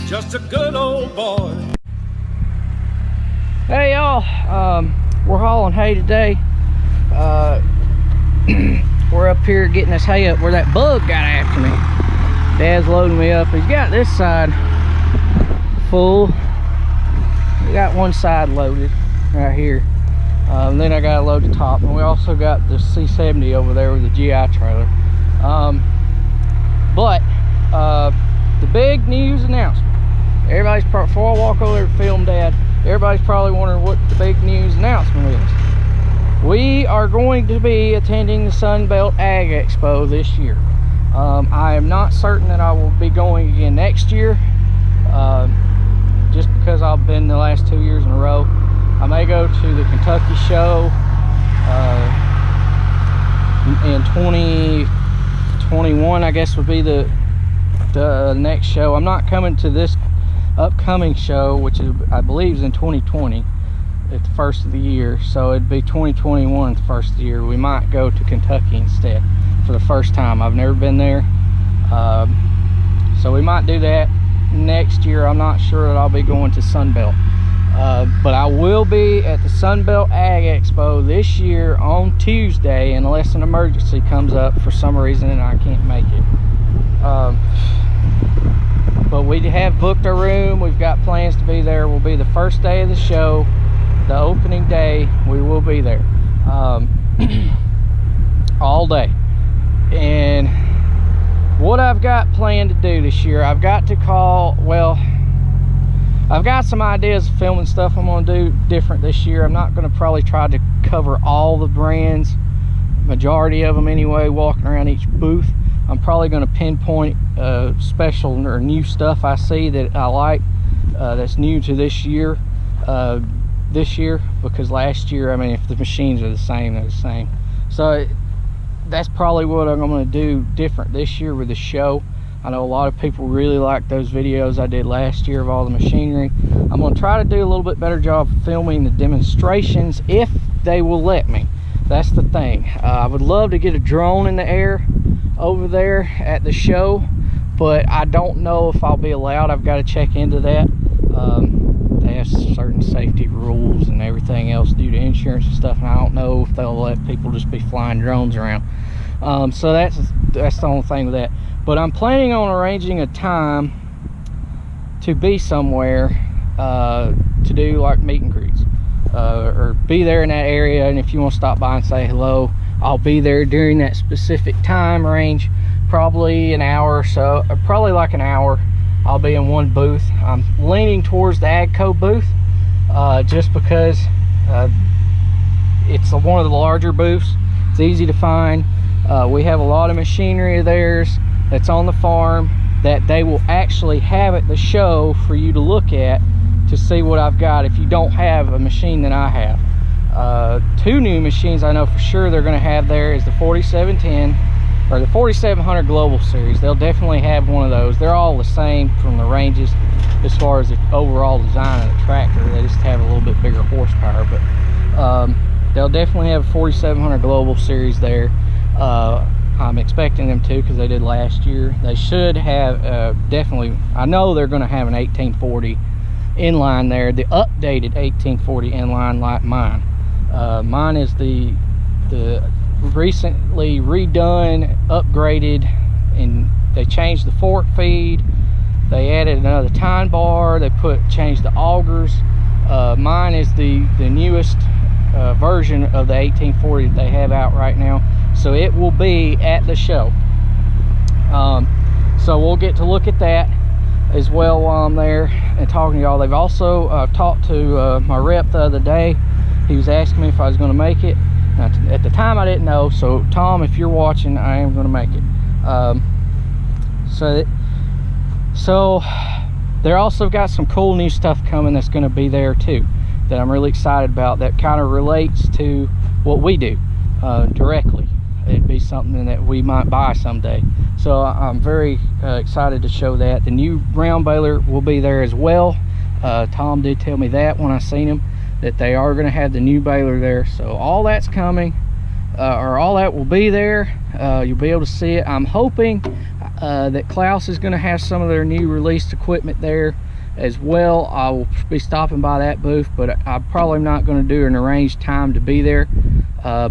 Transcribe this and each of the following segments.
just a good old boy. Hey y'all, we're hauling hay today. We're up here getting this hay up where that bug got after me. Dad's loading me up. He's got this side full. We got one side loaded right here. Then I gotta load the top, and we also got the C70 over there with the GI trailer. But the big news announcement. Everybody's probably, before I walk over there to film Dad, everybody's probably wondering what the big news announcement is. We are going to be attending the Sunbelt Ag Expo this year. I am not certain that I will be going again next year, just because I've been the last 2 years in a row. I may go to the Kentucky show in 2021, I guess would be the next show. I'm not coming to this upcoming show, which is, I believe, is in 2020 at the first of the year, so it'd be 2021 at the first of the year. We might go to Kentucky instead for the first time. I've never been there, so we might do that next year. I'm not sure that I'll be going to Sunbelt, but I will be at the Sunbelt Ag Expo this year on Tuesday, unless an emergency comes up for some reason and I can't make it. But we have booked a room. We've got plans to be there. We'll be the first day of the show, the opening day. We will be there all day. And what I've got planned to do this year, I've got to I've got some ideas of filming stuff I'm going to do different this year. I'm not going to probably try to cover all the brands, majority of them anyway, walking around each booth. I'm probably going to pinpoint special or new stuff I see that I like, that's new to this year, because last year, I mean, if the machines are the same, they're the same. So that's probably what I'm going to do different this year with the show. I know a lot of people really like those videos I did last year of all the machinery. I'm going to try to do a little bit better job filming the demonstrations if they will let me. That's the thing. I would love to get a drone in the air over there at the show, but I don't know if I'll be allowed. I've got to check into that. They have certain safety rules and everything else due to insurance and stuff, and I don't know if they'll let people just be flying drones around. So that's the only thing with that. But I'm planning on arranging a time to be somewhere to do like meet and greets, or be there in that area. And if you want to stop by and say hello, I'll be there during that specific time range, probably an hour or so, or probably like an hour. I'll be in one booth. I'm leaning towards the AGCO booth, just because it's one of the larger booths. It's easy to find. We have a lot of machinery of theirs that's on the farm that they will actually have at the show for you to look at to see what I've got if you don't have a machine that I have. Two new machines I know for sure they're going to have there is the 4710 or the 4700 Global Series. They'll definitely have one of those. They're all the same from the ranges as far as the overall design of the tractor. They just have a little bit bigger horsepower, but they'll definitely have a 4700 Global Series there. I'm expecting them to, because they did last year. They should have definitely, I know they're going to have an 1840 inline there, the updated 1840 inline like mine. Mine is the recently redone, upgraded, and they changed the fork feed. They added another tine bar. They changed the augers. Mine is the newest version of the 1840 that they have out right now, so it will be at the show. So we'll get to look at that as well while I'm there and talking to y'all. They've also talked to my rep the other day. He was asking me if I was going to make it. Now, at the time I didn't know, so Tom, if you're watching, I am going to make it. So they're also got some cool new stuff coming that's going to be there too, that I'm really excited about, that kind of relates to what we do directly. It'd be something that we might buy someday. So I'm very excited to show that. The new round baler will be there as well. Tom did tell me that when I seen him, that they are going to have the new baler there. So all that's coming, or all that will be there. You'll be able to see it. I'm hoping, that Klaus is going to have some of their new released equipment there as well. I will be stopping by that booth, but I'm probably not going to do an arranged time to be there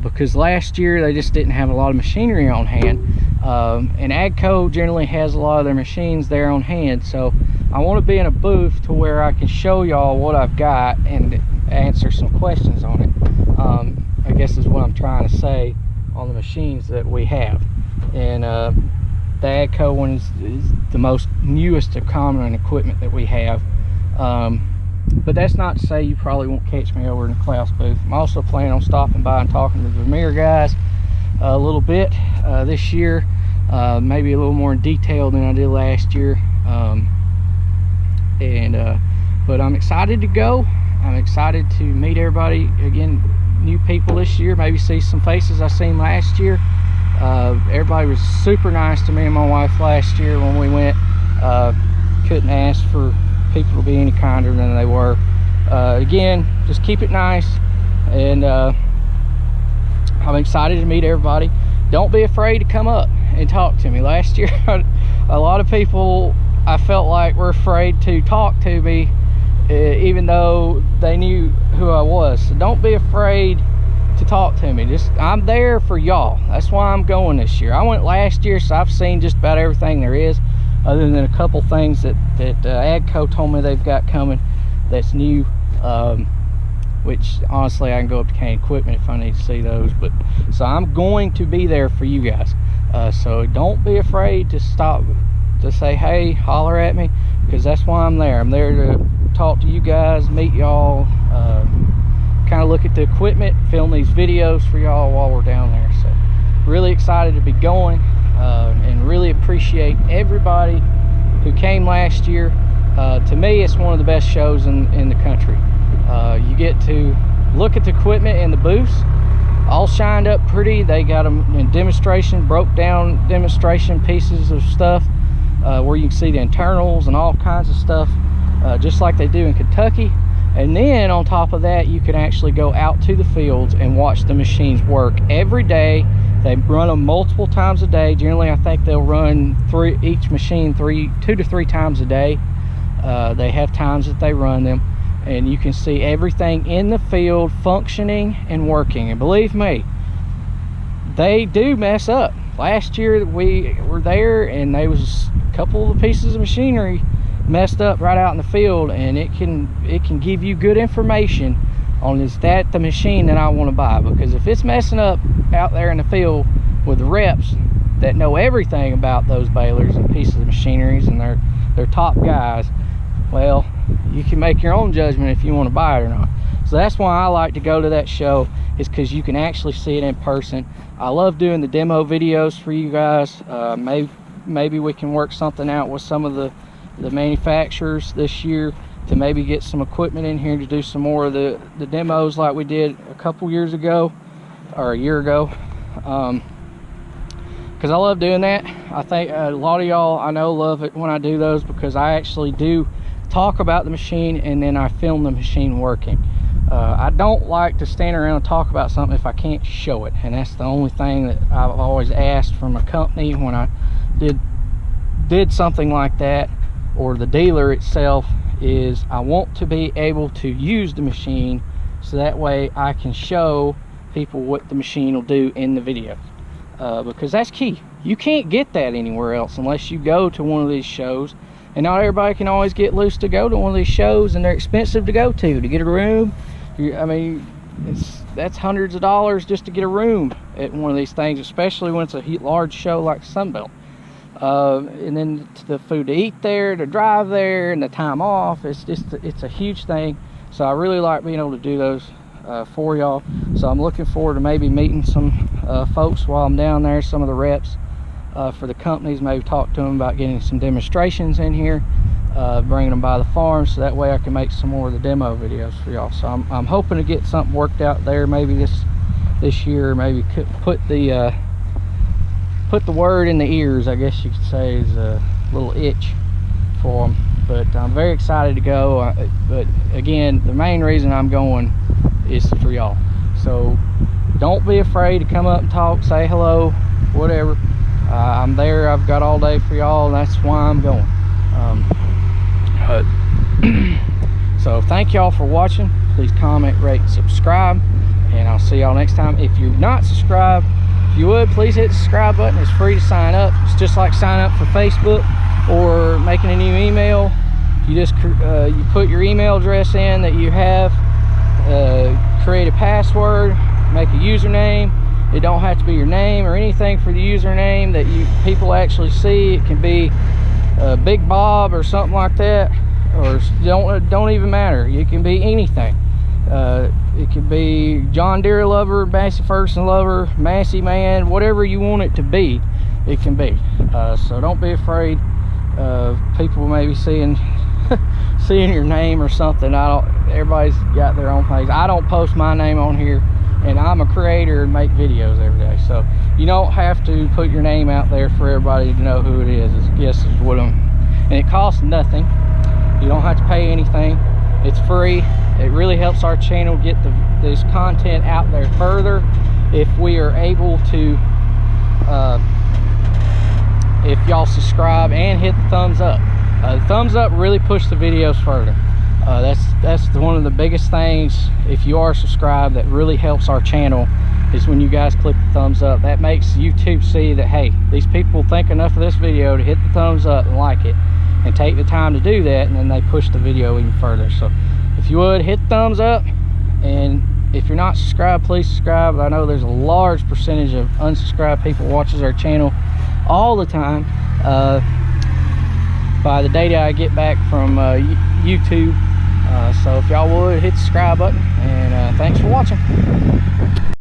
because last year they just didn't have a lot of machinery on hand, and AGCO generally has a lot of their machines there on hand, so I want to be in a booth to where I can show y'all what I've got and answer some questions on it. I guess is what I'm trying to say on the machines that we have. And the AGCO one is the most newest of common equipment that we have. But that's not to say you probably won't catch me over in the Klaus booth. I'm also planning on stopping by and talking to the Vermeer guys a little bit this year, maybe a little more in detail than I did last year. But I'm excited to go. I'm excited to meet everybody again, new people this year, maybe see some faces I seen last year. Everybody was super nice to me and my wife last year when we went. Couldn't ask for people to be any kinder than they were. Again, just keep it nice, and I'm excited to meet everybody. Don't be afraid to come up and talk to me. Last year a lot of people I felt like were afraid to talk to me, even though they knew who I was. So don't be afraid to talk to me. I'm there for y'all. That's why I'm going this year. I went last year, so I've seen just about everything there is, other than a couple things that AGCO told me they've got coming that's new, which honestly I can go up to Kane Equipment if I need to see those. But so I'm going to be there for you guys, so don't be afraid to stop to say hey, holler at me, because that's why I'm there. I'm there to talk to you guys, meet y'all, kind of look at the equipment, film these videos for y'all while we're down there. So really excited to be going, and really appreciate everybody who came last year. To me, it's one of the best shows in the country. You get to look at the equipment in the booths, all shined up pretty. They got them in demonstration, broke down demonstration pieces of stuff, where you can see the internals and all kinds of stuff, just like they do in Kentucky. And then on top of that, you can actually go out to the fields and watch the machines work every day. They run them multiple times a day. Generally, I think they'll run each machine 2 to 3 times a day. They have times that they run them, and you can see everything in the field functioning and working. And believe me, they do mess up. Last year we were there, and there was a couple of pieces of machinery messed up right out in the field, and it can give you good information on, is that the machine that I want to buy? Because if it's messing up out there in the field with the reps that know everything about those balers and pieces of machineries, and they're top guys, well, you can make your own judgment if you want to buy it or not. So that's why I like to go to that show, is because you can actually see it in person. I love doing the demo videos for you guys. Maybe we can work something out with some of the manufacturers this year to maybe get some equipment in here to do some more of the demos like we did a couple years ago, or a year ago, because I love doing that. I think a lot of y'all I know love it when I do those, because I actually do talk about the machine and then I film the machine working. I don't like to stand around and talk about something if I can't show it, and that's the only thing that I've always asked from a company when I did something like that, or the dealer itself, is I want to be able to use the machine, so that way I can show people what the machine will do in the video, because that's key. You can't get that anywhere else unless you go to one of these shows, and not everybody can always get loose to go to one of these shows, and they're expensive to go to get a room. I mean, that's hundreds of dollars just to get a room at one of these things, especially when it's a large show like Sunbelt. And then the food to eat there, to drive there, and the time off, it's a huge thing. So I really like being able to do those for y'all. So I'm looking forward to maybe meeting some folks while I'm down there, some of the reps for the companies, maybe talk to them about getting some demonstrations in here, bringing them by the farm, so that way I can make some more of the demo videos for y'all. So I'm hoping to get something worked out there maybe this year, maybe put the word in the ears, I guess you could say, is a little itch for them. But I'm very excited to go. But again, the main reason I'm going is for y'all. So don't be afraid to come up and talk, say hello, whatever. I'm there. I've got all day for y'all, and that's why I'm going. So thank y'all for watching. Please comment, rate, subscribe, and I'll see y'all next time. If you're not subscribed, if you would, please hit the subscribe button. It's free to sign up. It's just like signing up for Facebook or making a new email. You just you put your email address in that you have, create a password, make a username. It don't have to be your name or anything for the username that people actually see. It can be Big Bob or something like that, or don't even matter. It can be anything. It could be John Deere lover, Massey Ferguson lover, Massey man, whatever you want it to be, it can be. So don't be afraid of people maybe seeing seeing your name or something. Everybody's got their own page. I don't post my name on here, and I'm a creator and make videos every day, so you don't have to put your name out there for everybody to know who it is. Is what and it costs nothing. You don't have to pay anything. It's free. It really helps our channel get this content out there further if we are able to, if y'all subscribe and hit the thumbs up. The thumbs up really push the videos further. That's one of the biggest things, if you are subscribed, that really helps our channel, is when you guys click the thumbs up. That makes YouTube see that, hey, these people think enough of this video to hit the thumbs up and like it, and take the time to do that, and then they push the video even further. So if you would, hit the thumbs up, and if you're not subscribed, please subscribe. I know there's a large percentage of unsubscribed people watches our channel all the time. By the data I get back from YouTube. So if y'all would, hit the subscribe button, and thanks for watching.